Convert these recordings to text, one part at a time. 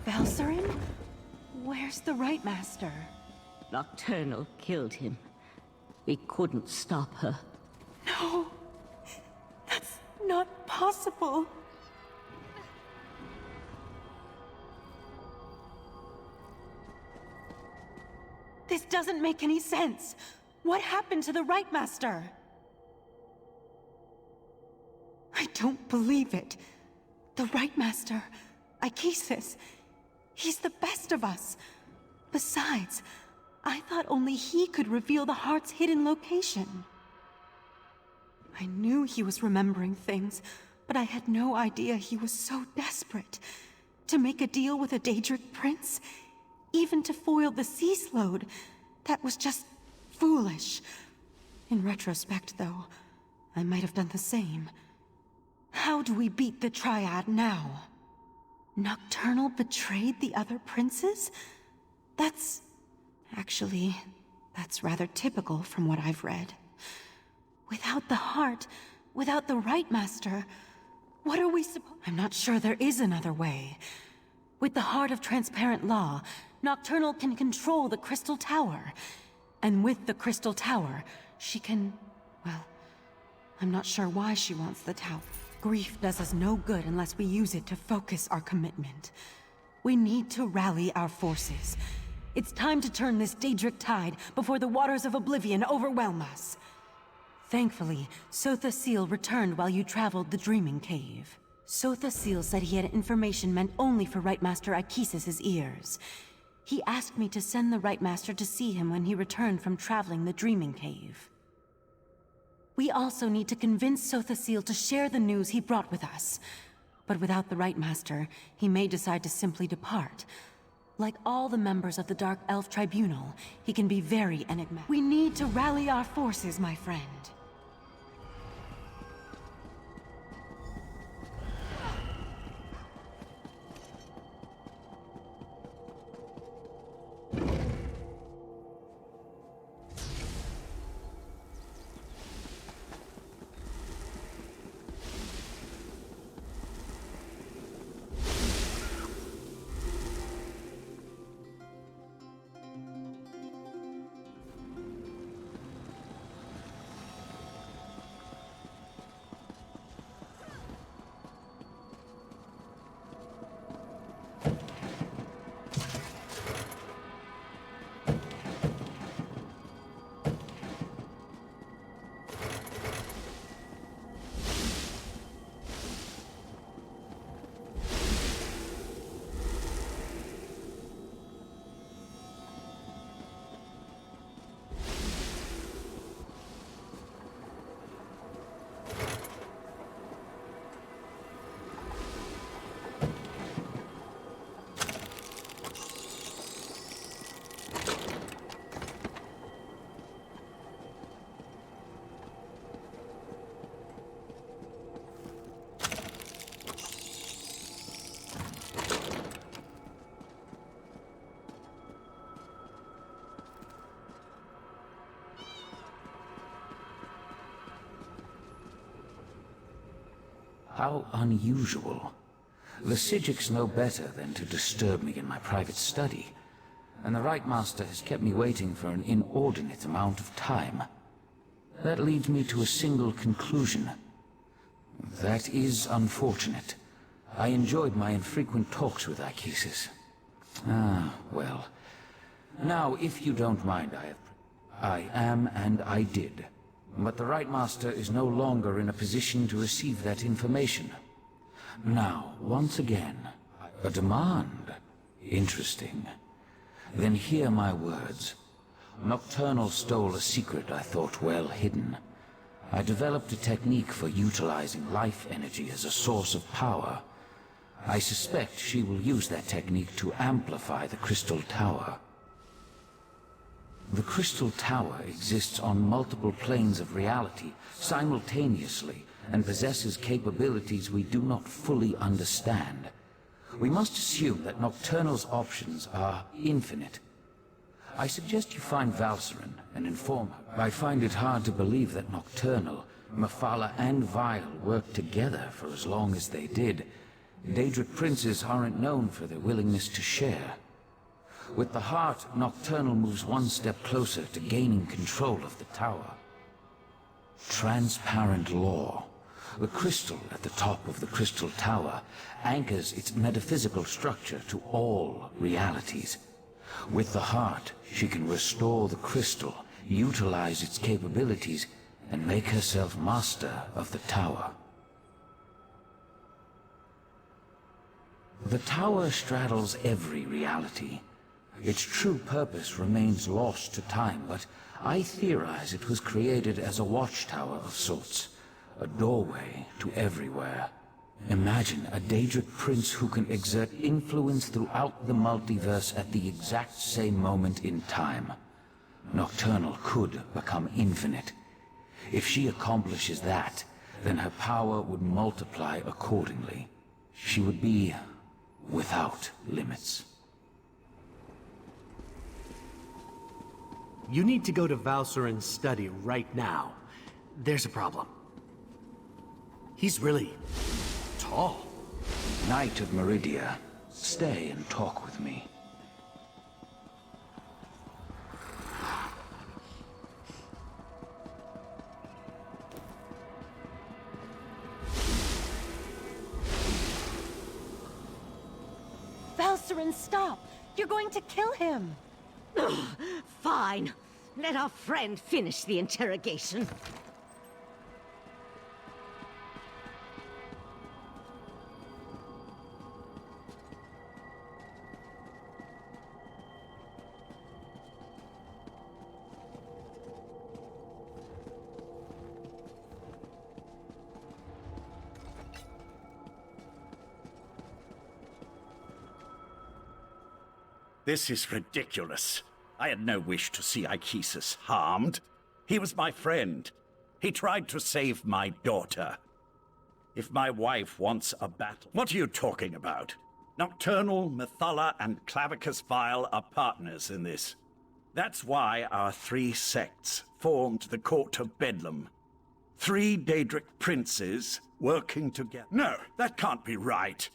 Valsarin? Where's the Right Master? Nocturnal killed him. We couldn't stop her. No, that's not possible. This doesn't make any sense. What happened to the Right Master? I don't believe it. The Right Master, Ikesis, he's the best of us. Besides, I thought only he could reveal the heart's hidden location. I knew he was remembering things, but I had no idea he was so desperate. To make a deal with a Daedric prince, even to foil the sea slode, that was just foolish. In retrospect, though, I might have done the same. How do we beat the Triad now? Nocturnal betrayed the other princes? Actually, that's rather typical from what I've read. Without the heart, without the Right Master, what are we supposed— I'm not sure there is another way. With the heart of transparent law, Nocturnal can control the Crystal Tower. And with the Crystal Tower, she can— well, I'm not sure why she wants the tower. Grief does us no good unless we use it to focus our commitment. We need to rally our forces. It's time to turn this Daedric tide before the waters of oblivion overwhelm us. Thankfully, Sotha Seal returned while you traveled the Dreaming Cave. Sotha Seal said he had information meant only for Right Master Ikesis' ears. He asked me to send the Right Master to see him when he returned from traveling the Dreaming Cave. We also need to convince Sotha Seal to share the news he brought with us. But without the Right Master, he may decide to simply depart. Like all the members of the Dark Elf Tribunal, he can be very enigmatic. We need to rally our forces, my friend. How unusual. The Psijics know better than to disturb me in my private study, and the Right Master has kept me waiting for an inordinate amount of time. That leads me to a single conclusion. That is unfortunate. I enjoyed my infrequent talks with Ikesis. Ah, well. Now, if you don't mind, I am and I did. But the Right Master is no longer in a position to receive that information. Now, once again, a demand. Interesting. Then hear my words. Nocturnal stole a secret I thought well hidden. I developed a technique for utilizing life energy as a source of power. I suspect she will use that technique to amplify the Crystal Tower. The Crystal Tower exists on multiple planes of reality simultaneously and possesses capabilities we do not fully understand. We must assume that Nocturnal's options are infinite. I suggest you find Valsarin and inform her. I find it hard to believe that Nocturnal, Mephala and Vile worked together for as long as they did. Daedric princes aren't known for their willingness to share. With the heart, Nocturnal moves one step closer to gaining control of the tower. Transparent law. The crystal at the top of the crystal tower anchors its metaphysical structure to all realities. With the heart, she can restore the crystal, utilize its capabilities, and make herself master of the tower. The tower straddles every reality. Its true purpose remains lost to time, but I theorize it was created as a watchtower of sorts, a doorway to everywhere. Imagine a Daedric prince who can exert influence throughout the multiverse at the exact same moment in time. Nocturnal could become infinite. If she accomplishes that, then her power would multiply accordingly. She would be without limits. You need to go to Valsuren's study right now. There's a problem. He's really tall. Knight of Meridia, stay and talk with me. Valsuren, stop! You're going to kill him! Fine. Let our friend finish the interrogation. This is ridiculous. I had no wish to see Ichesus harmed. He was my friend. He tried to save my daughter. If my wife wants a battle... What are you talking about? Nocturnal, Methala, and Clavicus Vile are partners in this. That's why our three sects formed the Court of Bedlam. 3 Daedric princes working together. No, that can't be right.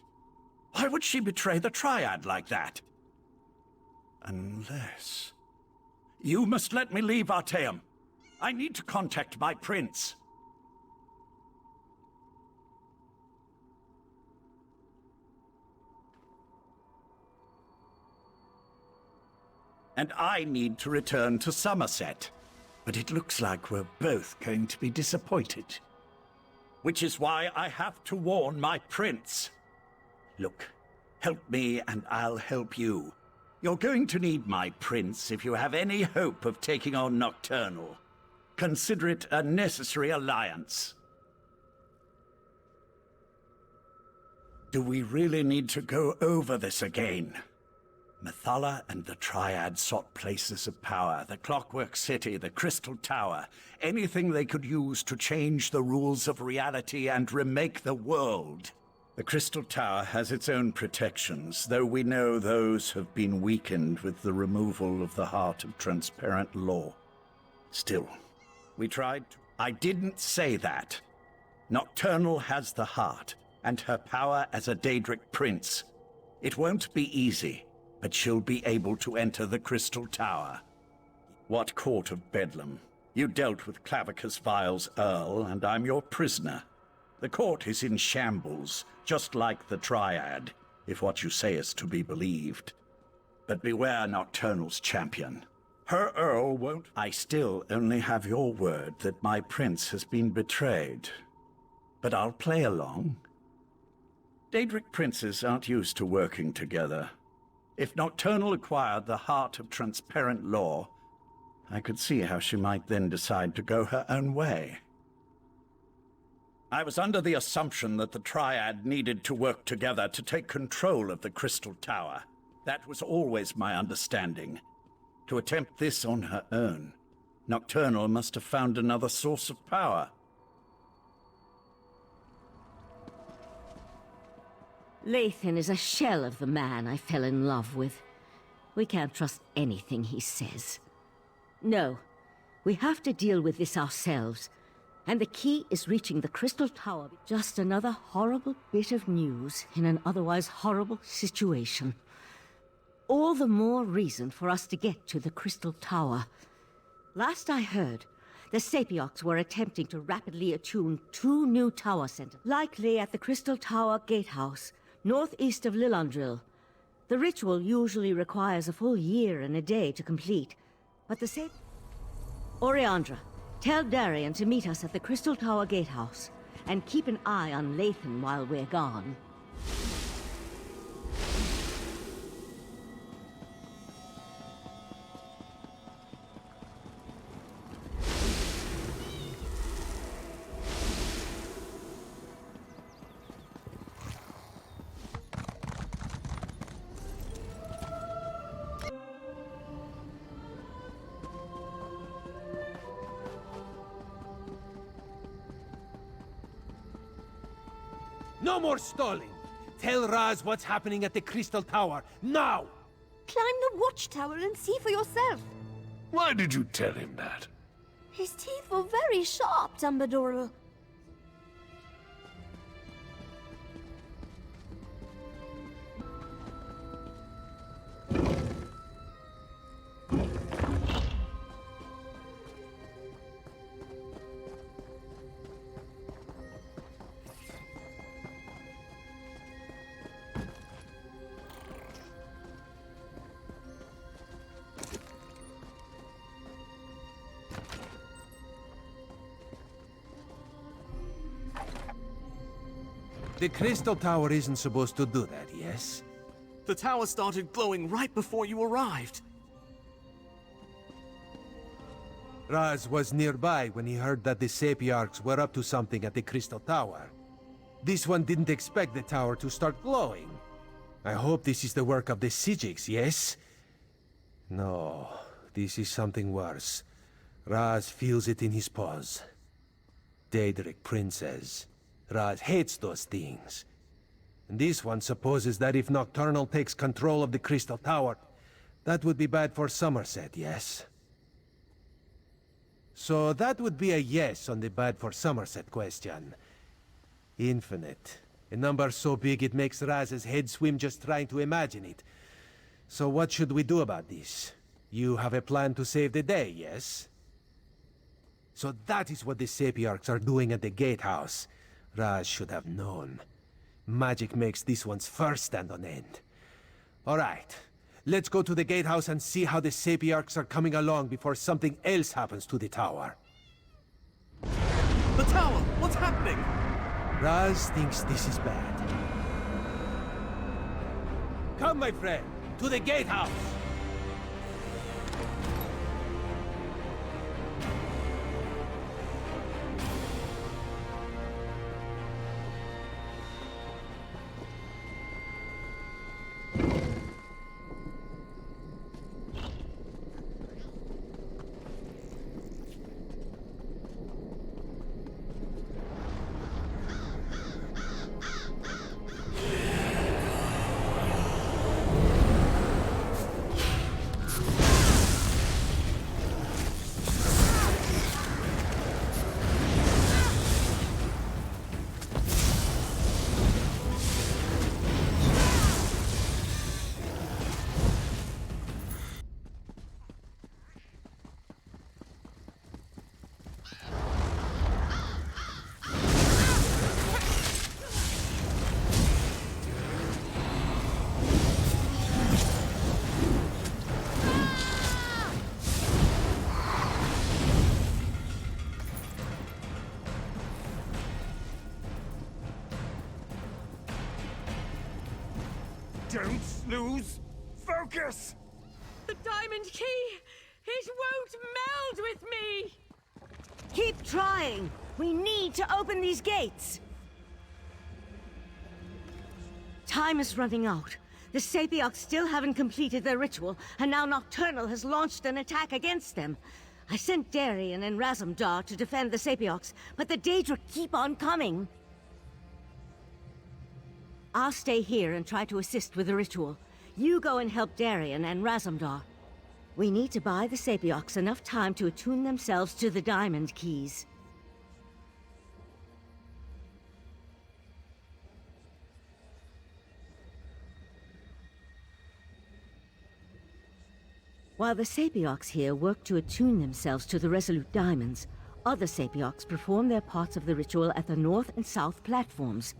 Why would she betray the Triad like that? Unless... You must let me leave, Artaeum. I need to contact my prince. And I need to return to Somerset. But it looks like we're both going to be disappointed. Which is why I have to warn my prince. Look, help me and I'll help you. You're going to need my prince if you have any hope of taking on Nocturnal. Consider it a necessary alliance. Do we really need to go over this again? Methala and the Triad sought places of power, the Clockwork City, the Crystal Tower, anything they could use to change the rules of reality and remake the world. The Crystal Tower has its own protections, though we know those have been weakened with the removal of the Heart of Transparent Law. Still, we tried to... I didn't say that. Nocturnal has the heart, and her power as a Daedric prince. It won't be easy, but she'll be able to enter the Crystal Tower. What Court of Bedlam? You dealt with Clavicus Vile's Earl, and I'm your prisoner. The court is in shambles, just like the Triad, if what you say is to be believed. But beware Nocturnal's champion. Her Earl won't... I still only have your word that my prince has been betrayed. But I'll play along. Daedric princes aren't used to working together. If Nocturnal acquired the Heart of Transparent Law, I could see how she might then decide to go her own way. I was under the assumption that the Triad needed to work together to take control of the Crystal Tower. That was always my understanding. To attempt this on her own, Nocturnal must have found another source of power. Lathan is a shell of the man I fell in love with. We can't trust anything he says. No, we have to deal with this ourselves. And the key is reaching the Crystal Tower. Just another horrible bit of news in an otherwise horrible situation. All the more reason for us to get to the Crystal Tower. Last I heard, the Sapiocs were attempting to rapidly attune 2 new tower centers, likely at the Crystal Tower Gatehouse, northeast of Lillandril. The ritual usually requires a full year and a day to complete, but the Oriandra, tell Darian to meet us at the Crystal Tower Gatehouse, and keep an eye on Lathan while we're gone. No more stalling! Tell Raz what's happening at the Crystal Tower, now! Climb the watchtower and see for yourself. Why did you tell him that? His teeth were very sharp, Dumbledore. The Crystal Tower isn't supposed to do that, yes? The tower started glowing right before you arrived. Raz was nearby when he heard that the Sapiarchs were up to something at the Crystal Tower. This one didn't expect the tower to start glowing. I hope this is the work of the Sijics, yes? No, this is something worse. Raz feels it in his paws. Daedric Princess. Raz hates those things. And this one supposes that if Nocturnal takes control of the Crystal Tower, that would be bad for Somerset, yes? So that would be a yes on the bad for Somerset question. Infinite. A number so big it makes Raz's head swim just trying to imagine it. So what should we do about this? You have a plan to save the day, yes? So that is what the Sapiarchs are doing at the Gatehouse. Raz should have known. Magic makes this one's first stand on end. All right, let's go to the Gatehouse and see how the Sapiarchs are coming along before something else happens to the tower. The tower! What's happening? Raz thinks this is bad. Come, my friend, to the Gatehouse! Don't lose focus! The diamond key! It won't meld with me! Keep trying! We need to open these gates! Time is running out. The Sapiocs still haven't completed their ritual, and now Nocturnal has launched an attack against them. I sent Darian and Razumdar to defend the Sapiocs, but the Daedra keep on coming. I'll stay here and try to assist with the ritual. You go and help Darian and Razumdar. We need to buy the Sapiocs enough time to attune themselves to the diamond keys. While the Sapiocs here work to attune themselves to the Resolute Diamonds, other Sapiocs perform their parts of the ritual at the north and south platforms.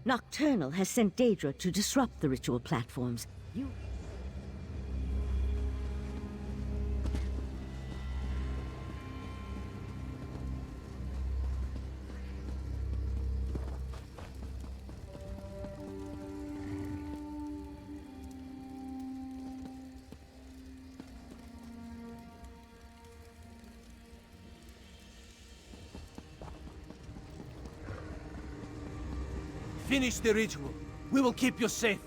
Nocturnal has sent Daedra to disrupt the ritual platforms. Finish the ritual. We will keep you safe.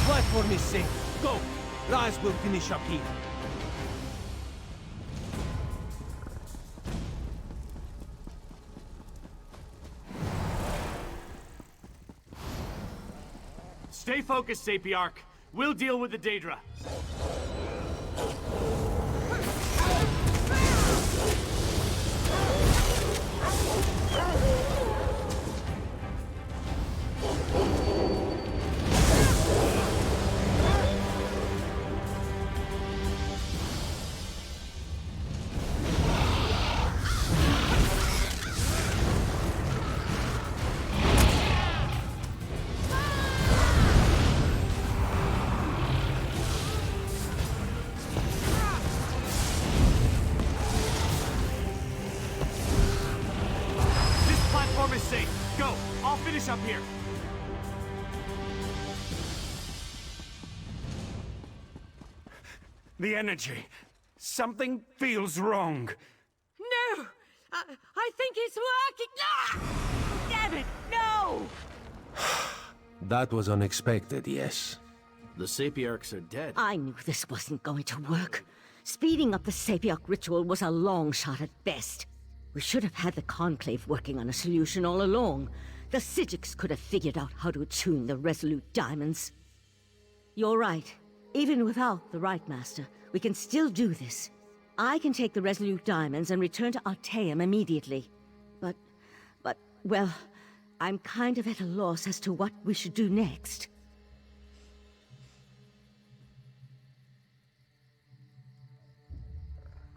Platform is safe. Go! Raz will finish up here. Stay focused, Sapiarch. We'll deal with the Daedra. Is safe. Go! I'll finish up here. The energy. Something feels wrong. No! I think it's working! Ah! Damn it, no! That was unexpected, yes. The Sapiarchs are dead. I knew this wasn't going to work. Speeding up the Sapioc ritual was a long shot at best. We should have had the Conclave working on a solution all along. The Psijics could have figured out how to attune the Resolute Diamonds. You're right. Even without the Right Master, we can still do this. I can take the Resolute Diamonds and return to Artaeum immediately. But, well, I'm kind of at a loss as to what we should do next.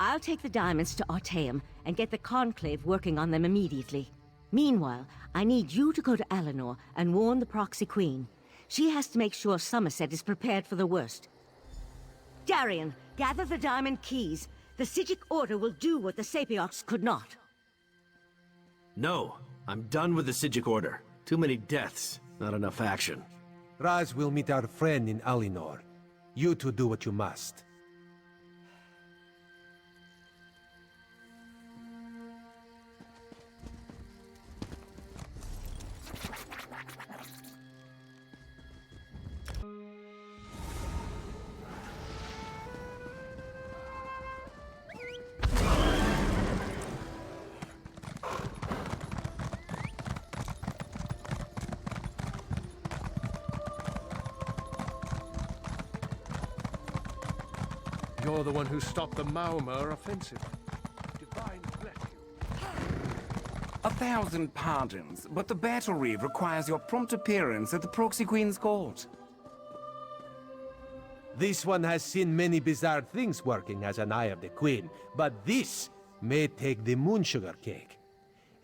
I'll take the diamonds to Artaeum and get the Conclave working on them immediately. Meanwhile, I need you to go to Alinor and warn the Proxy Queen. She has to make sure Somerset is prepared for the worst. Darian, gather the diamond keys. The Psijic Order will do what the Sapiocs could not. No, I'm done with the Psijic Order. Too many deaths, not enough action. Raz will meet our friend in Alinor. You two do what you must. You're the one who stopped the Maumur offensive. Divine bless you. 1,000 pardons, but the battle reeve requires your prompt appearance at the Proxy Queen's court. This one has seen many bizarre things working as an Eye of the Queen, but this may take the moonsugar cake.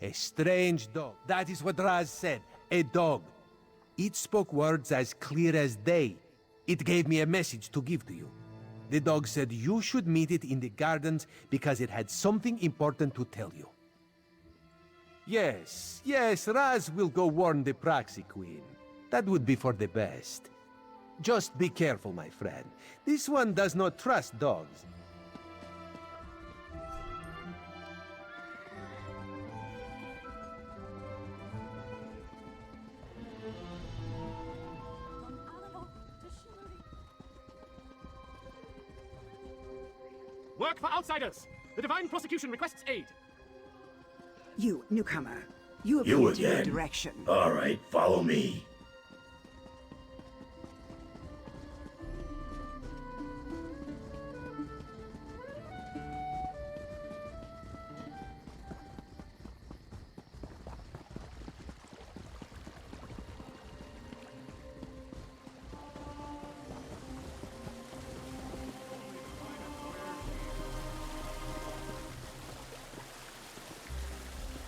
A strange dog. That is what Raz said. A dog. It spoke words as clear as day. It gave me a message to give to you. The dog said you should meet it in the gardens because it had something important to tell you. Yes, Raz will go warn the Proxy Queen. That would be for the best. Just be careful, my friend. This one does not trust dogs. Work for outsiders! The Divine Prosecution requests aid. You, newcomer. You appear You to need again. direction. All right, follow me.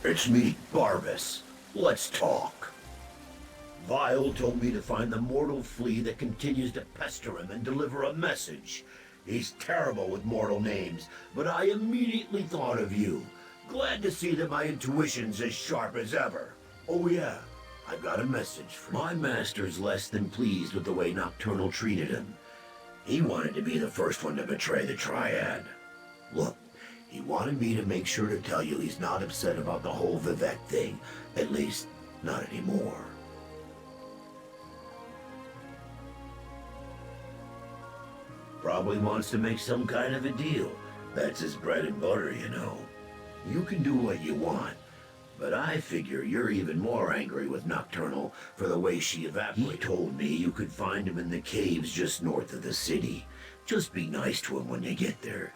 It's me, Barbas. Let's talk. Vile told me to find the mortal flea that continues to pester him and deliver a message. He's terrible with mortal names, but I immediately thought of you. Glad to see that my intuition's as sharp as ever. Oh yeah, I've got a message for you. My master's less than pleased with the way Nocturnal treated him. He wanted to be the first one to betray the Triad. Look, he wanted me to make sure to tell you he's not upset about the whole Vivek thing. At least, not anymore. Probably wants to make some kind of a deal. That's his bread and butter, you know. You can do what you want, but I figure you're even more angry with Nocturnal for the way she evaporated. He told me you could find him in the caves just north of the city. Just be nice to him when you get there.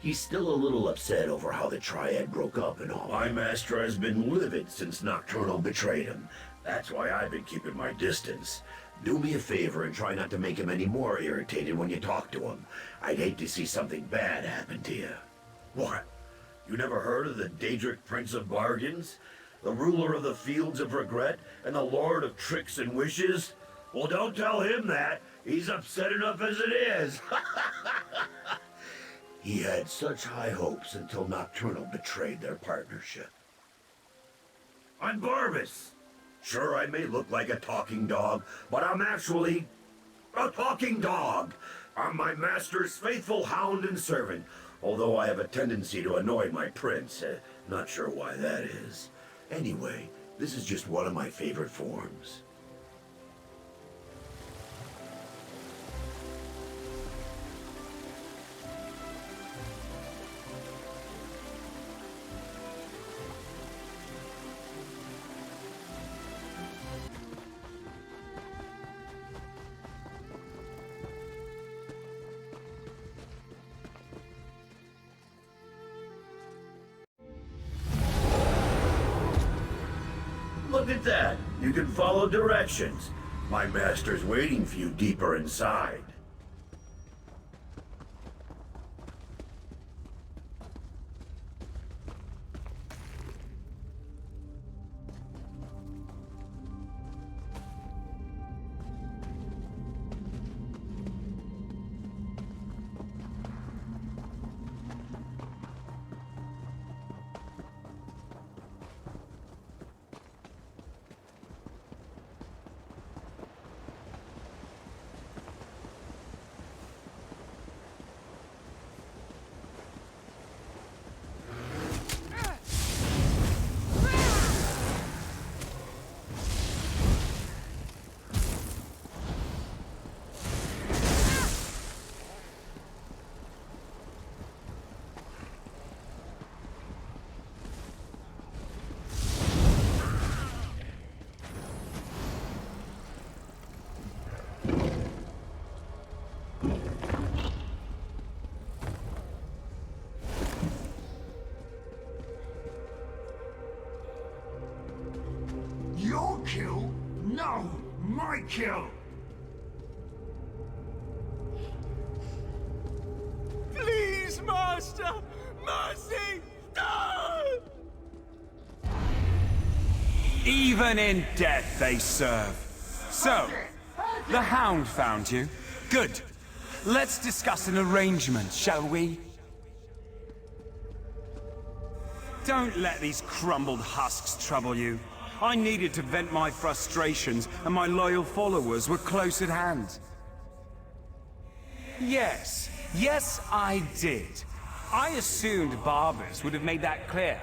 He's still a little upset over how the Triad broke up and all. My master has been livid since Nocturnal betrayed him. That's why I've been keeping my distance. Do me a favor and try not to make him any more irritated when you talk to him. I'd hate to see something bad happen to you. What? You never heard of the Daedric Prince of Bargains? The ruler of the Fields of Regret and the Lord of Tricks and Wishes? Well, don't tell him that. He's upset enough as it is. He had such high hopes until Nocturnal betrayed their partnership. I'm Barbas. Sure, I may look like a talking dog, but I'm actually a talking dog. I'm my master's faithful hound and servant, although I have a tendency to annoy my prince. Not sure why that is. Anyway, this is just one of my favorite forms. Look at that! You can follow directions. My master's waiting for you deeper inside. Your kill? No! My kill! Please, Master! Mercy! No! Even in death they serve. So, the Hound found you. Good. Let's discuss an arrangement, shall we? Don't let these crumbled husks trouble you. I needed to vent my frustrations, and my loyal followers were close at hand. Yes. Yes, I did. I assumed barbers would have made that clear.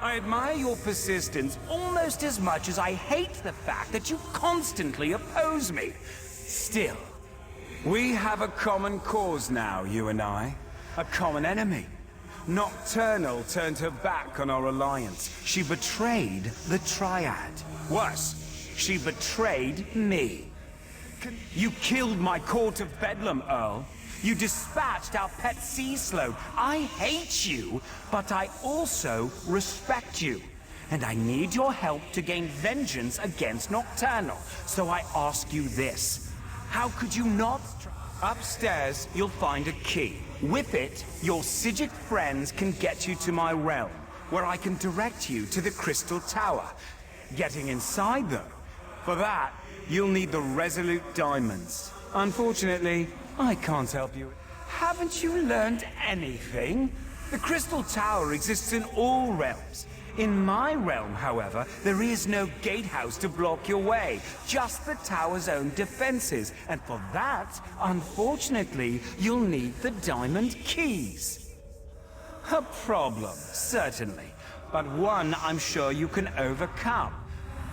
I admire your persistence almost as much as I hate the fact that you constantly oppose me. Still, we have a common cause now, you and I. A common enemy. Nocturnal turned her back on our alliance. She betrayed the Triad. Worse, she betrayed me. You killed my Court of Bedlam, Earl. You dispatched our pet sea slode. I hate you, but I also respect you. And I need your help to gain vengeance against Nocturnal. So I ask you this. How could you not... Upstairs, you'll find a key. With it, your Psijic friends can get you to my realm, where I can direct you to the Crystal Tower. Getting inside, though, for that, you'll need the Resolute Diamonds. Unfortunately, I can't help you. Haven't you learned anything? The Crystal Tower exists in all realms. In my realm, however, there is no gatehouse to block your way, just the tower's own defenses. And for that, unfortunately, you'll need the diamond keys. A problem, certainly, but one I'm sure you can overcome.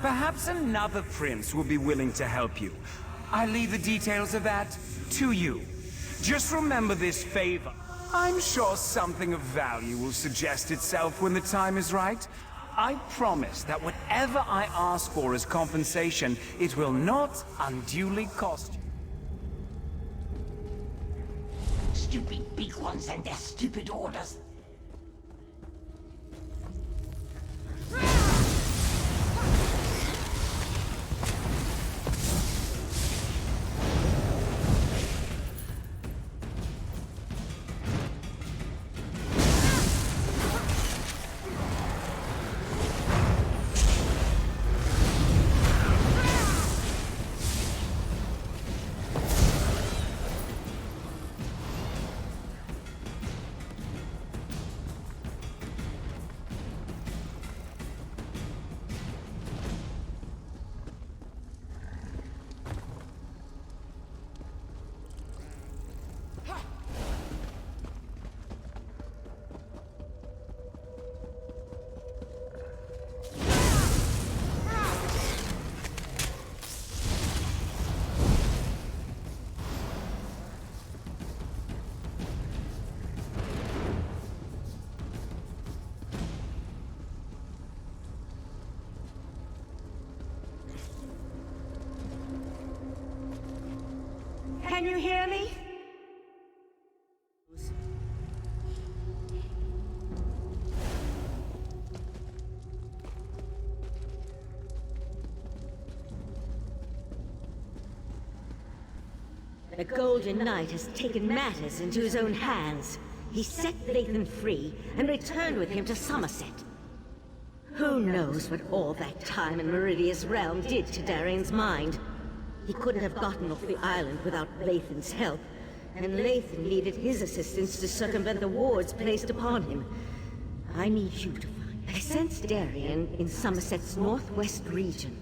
Perhaps another prince will be willing to help you. I leave the details of that to you. Just remember this favor. I'm sure something of value will suggest itself when the time is right. I promise that whatever I ask for as compensation, it will not unduly cost you. Stupid big ones and their stupid orders. Can you hear me? The Golden Knight has taken matters into his own hands. He set Lathan free and returned with him to Somerset. Who knows what all that time in Meridia's realm did to Darian's mind? He couldn't have gotten off the island without Lathan's help, and Lathan needed his assistance to circumvent the wards placed upon him. I need you to find... I sense Darian in Somerset's northwest region,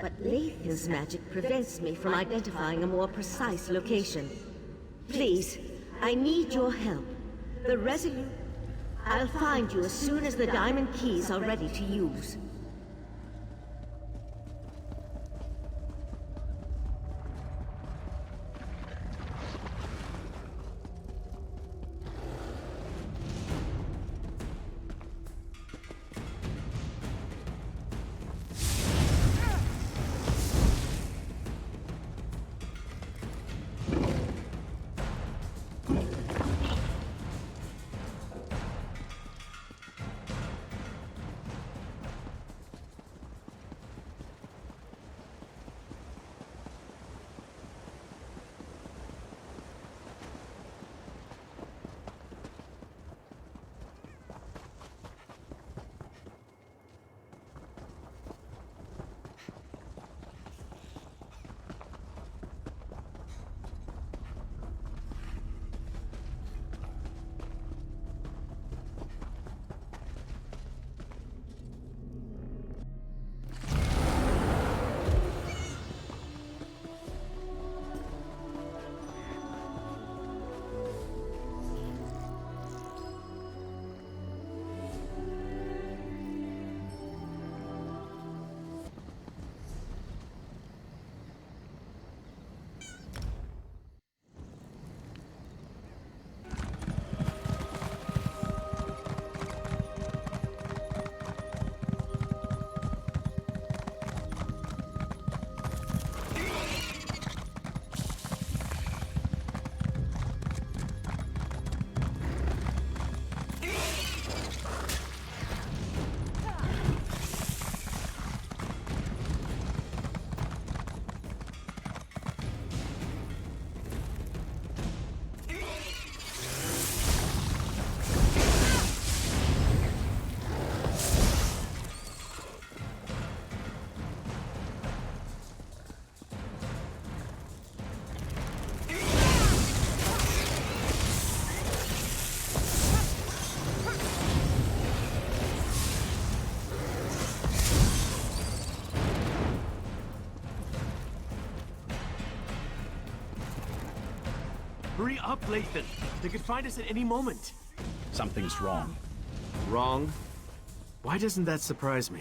but Lathan's magic prevents me from identifying a more precise location. Please, I need your help. The Resolute... I'll find you as soon as the diamond keys are ready to use. Hurry up, Lathan. They could find us at any moment. Something's wrong. Wrong? Why doesn't that surprise me?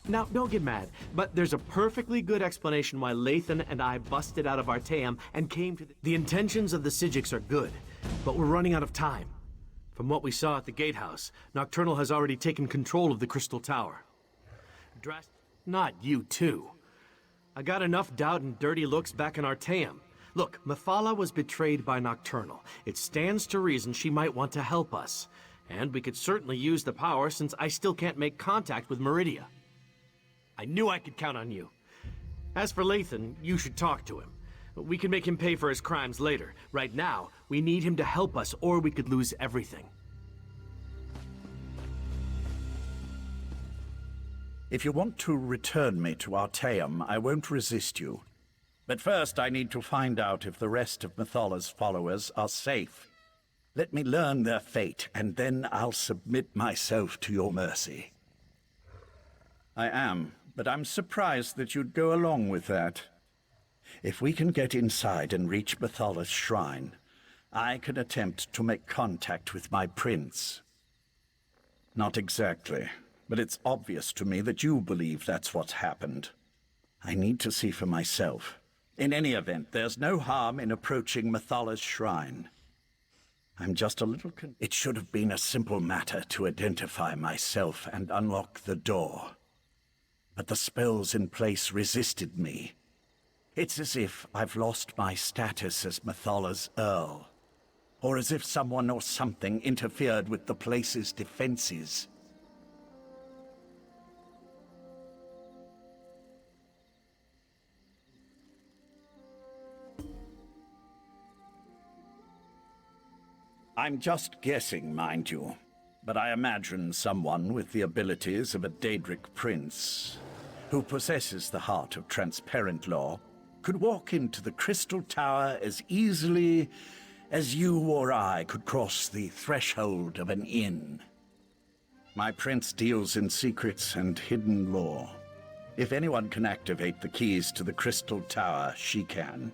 Now, don't get mad, but there's a perfectly good explanation why Lathan and I busted out of Artaeum and came to the intentions of the Psijics are good, but we're running out of time. From what we saw at the gatehouse, Nocturnal has already taken control of the Crystal Tower. Not you too. I got enough doubt and dirty looks back in Artaeum. Look, Methala was betrayed by Nocturnal. It stands to reason she might want to help us. And we could certainly use the power since I still can't make contact with Meridia. I knew I could count on you. As for Lathan, you should talk to him. We can make him pay for his crimes later. Right now, we need him to help us or we could lose everything. If you want to return me to Artaeum, I won't resist you. But first I need to find out if the rest of Methala's followers are safe. Let me learn their fate, and then I'll submit myself to your mercy. I am, but I'm surprised that you'd go along with that. If we can get inside and reach Methala's shrine, I can attempt to make contact with my prince. Not exactly, but it's obvious to me that you believe that's what's happened. I need to see for myself. In any event, there's no harm in approaching Methala's shrine. I'm just a little It should have been a simple matter to identify myself and unlock the door. But the spells in place resisted me. It's as if I've lost my status as Methala's Earl, or as if someone or something interfered with the place's defenses. I'm just guessing, mind you, but I imagine someone with the abilities of a Daedric prince, who possesses the heart of transparent law, could walk into the Crystal Tower as easily as you or I could cross the threshold of an inn. My prince deals in secrets and hidden lore. If anyone can activate the keys to the Crystal Tower, she can.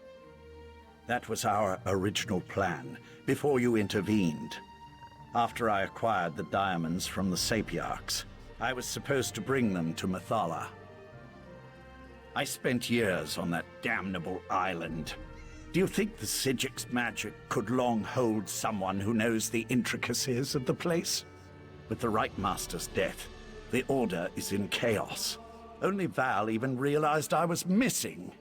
That was our original plan, before you intervened. After I acquired the diamonds from the Sapiarchs, I was supposed to bring them to Methala. I spent years on that damnable island. Do you think the Psijics' magic could long hold someone who knows the intricacies of the place? With the Right Master's death, the Order is in chaos. Only Val even realized I was missing.